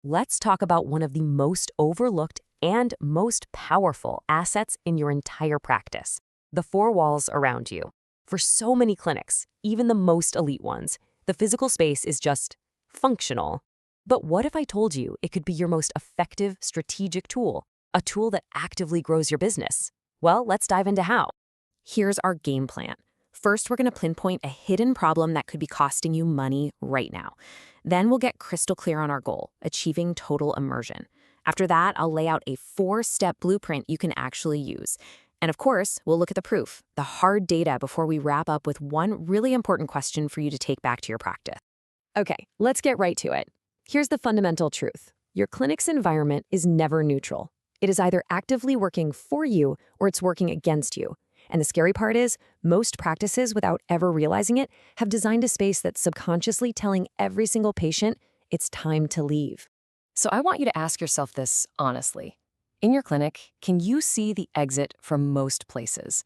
let's talk about one of the most overlooked and most powerful assets in your entire practice, the four walls around you. For so many clinics, even the most elite ones, the physical space is just functional. But what if I told you it could be your most effective strategic tool, a tool that actively grows your business? Well, let's dive into how. Here's our game plan. First, we're going to pinpoint a hidden problem that could be costing you money right now. Then we'll get crystal clear on our goal, achieving total immersion. After that, I'll lay out a 4-step blueprint you can actually use. And of course, we'll look at the proof, the hard data, before we wrap up with one really important question for you to take back to your practice. Okay, let's get right to it. Here's the fundamental truth. Your clinic's environment is never neutral. It is either actively working for you or it's working against you. And the scary part is, most practices, without ever realizing it, have designed a space that's subconsciously telling every single patient it's time to leave. So I want you to ask yourself this honestly. In your clinic, can you see the exit from most places?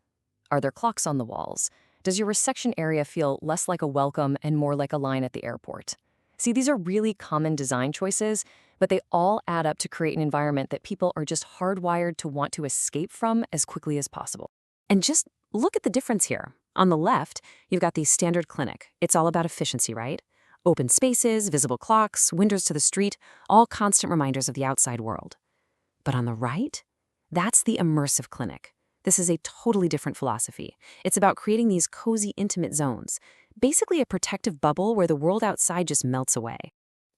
Are there clocks on the walls? Does your resection area feel less like a welcome and more like a line at the airport? See, these are really common design choices, but they all add up to create an environment that people are just hardwired to want to escape from as quickly as possible. And just look at the difference here. On the left, you've got the standard clinic. It's all about efficiency, right? Open spaces, visible clocks, windows to the street, all constant reminders of the outside world. But on the right, that's the immersive clinic. This is a totally different philosophy. It's about creating these cozy, intimate zones, basically a protective bubble where the world outside just melts away.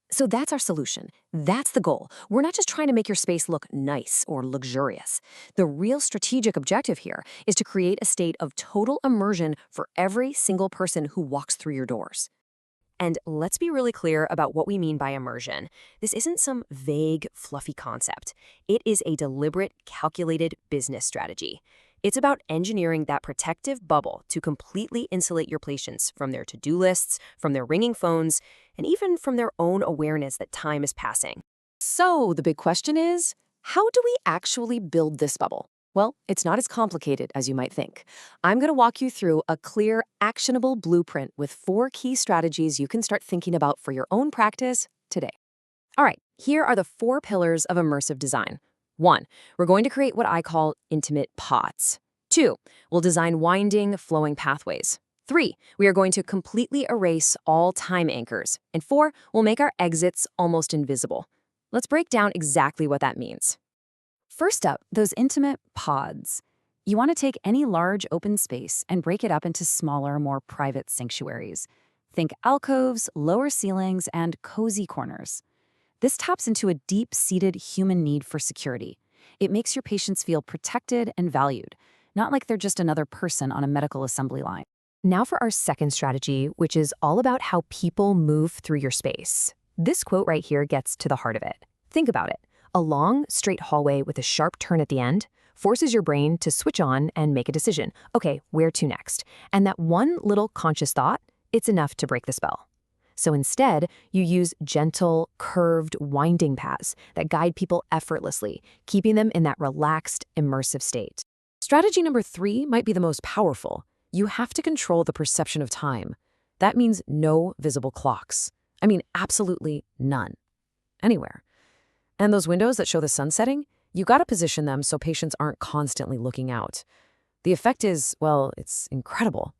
So that's our solution. That's the goal. We're not just trying to make your space look nice or luxurious. The real strategic objective here is to create a state of total immersion for every single person who walks through your doors. And let's be really clear about what we mean by immersion. This isn't some vague, fluffy concept. It is a deliberate, calculated business strategy. It's about engineering that protective bubble to completely insulate your patients from their to-do lists, from their ringing phones, and even from their own awareness that time is passing. So the big question is, how do we actually build this bubble? Well, it's not as complicated as you might think. I'm going to walk you through a clear, actionable blueprint with 4 key strategies you can start thinking about for your own practice today. All right, here are the 4 pillars of immersive design. 1, we're going to create what I call intimate pods. 2, we'll design winding, flowing pathways. 3, we are going to completely erase all time anchors. And 4, we'll make our exits almost invisible. Let's break down exactly what that means. First up, those intimate pods. You want to take any large open space and break it up into smaller, more private sanctuaries. Think alcoves, lower ceilings, and cozy corners. This taps into a deep-seated human need for security. It makes your patients feel protected and valued, not like they're just another person on a medical assembly line. Now for our second strategy, which is all about how people move through your space. This quote right here gets to the heart of it. Think about it. A long, straight hallway with a sharp turn at the end forces your brain to switch on and make a decision. Okay, where to next? And that one little conscious thought, it's enough to break the spell. So instead, you use gentle, curved, winding paths that guide people effortlessly, keeping them in that relaxed, immersive state. Strategy number 3 might be the most powerful. You have to control the perception of time. That means no visible clocks. I mean, absolutely none. Anywhere. And those windows that show the sun setting, you gotta position them so patients aren't constantly looking out. The effect is, well, it's incredible.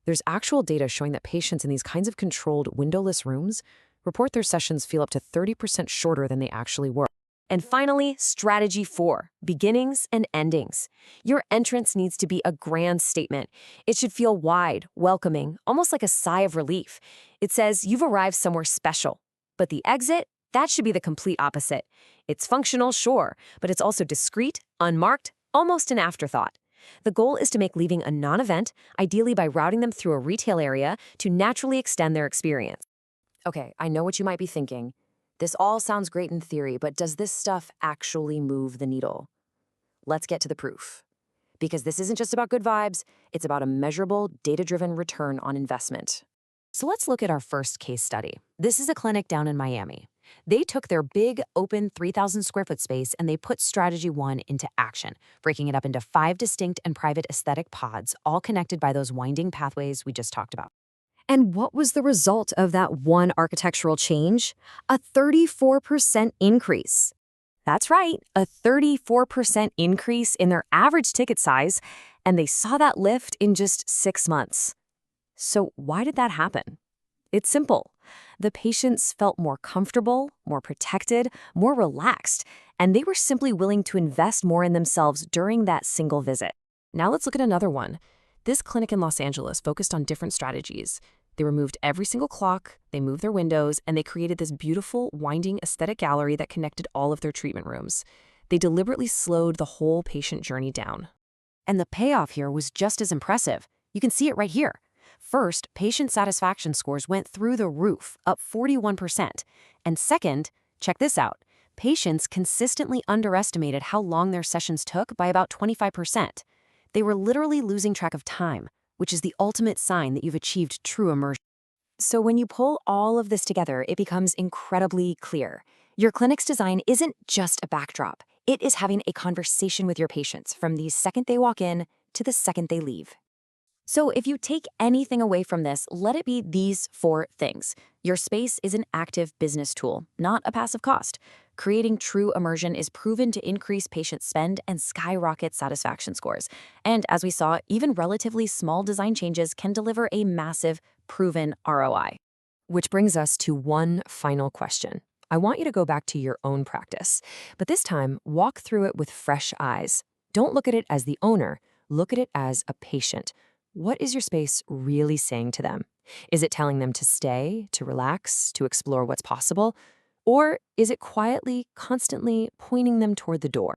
There's actual data showing that patients in these kinds of controlled, windowless rooms report their sessions feel up to 30% shorter than they actually were. And finally, strategy 4, beginnings and endings. Your entrance needs to be a grand statement. It should feel wide, welcoming, almost like a sigh of relief. It says you've arrived somewhere special. But the exit, that should be the complete opposite. It's functional, sure, but it's also discreet, unmarked, almost an afterthought. The goal is to make leaving a non-event, ideally by routing them through a retail area to naturally extend their experience. Okay, I know what you might be thinking. This all sounds great in theory, but does this stuff actually move the needle? Let's get to the proof. Because this isn't just about good vibes, it's about a measurable, data-driven return on investment. So let's look at our first case study. This is a clinic down in Miami. They took their big, open 3,000 square foot space and they put strategy 1 into action, breaking it up into 5 distinct and private aesthetic pods, all connected by those winding pathways we just talked about. And what was the result of that one architectural change? A 34% increase. That's right, a 34% increase in their average ticket size, and they saw that lift in just 6 months. So why did that happen? It's simple. The patients felt more comfortable, more protected, more relaxed, and they were simply willing to invest more in themselves during that single visit. Now let's look at another one. This clinic in Los Angeles focused on different strategies. They removed every single clock, they moved their windows, and they created this beautiful, winding aesthetic gallery that connected all of their treatment rooms. They deliberately slowed the whole patient journey down. And the payoff here was just as impressive. You can see it right here. First, patient satisfaction scores went through the roof, up 41%. And second, check this out. Patients consistently underestimated how long their sessions took by about 25%. They were literally losing track of time, which is the ultimate sign that you've achieved true immersion. So when you pull all of this together, it becomes incredibly clear. Your clinic's design isn't just a backdrop. It is having a conversation with your patients from the second they walk in to the second they leave. So if you take anything away from this, let it be these 4 things. Your space is an active business tool, not a passive cost. Creating true immersion is proven to increase patient spend and skyrocket satisfaction scores. And as we saw, even relatively small design changes can deliver a massive, proven ROI. Which brings us to one final question. I want you to go back to your own practice, but this time walk through it with fresh eyes. Don't look at it as the owner, look at it as a patient. What is your space really saying to them? Is it telling them to stay, to relax, to explore what's possible? Or is it quietly, constantly pointing them toward the door?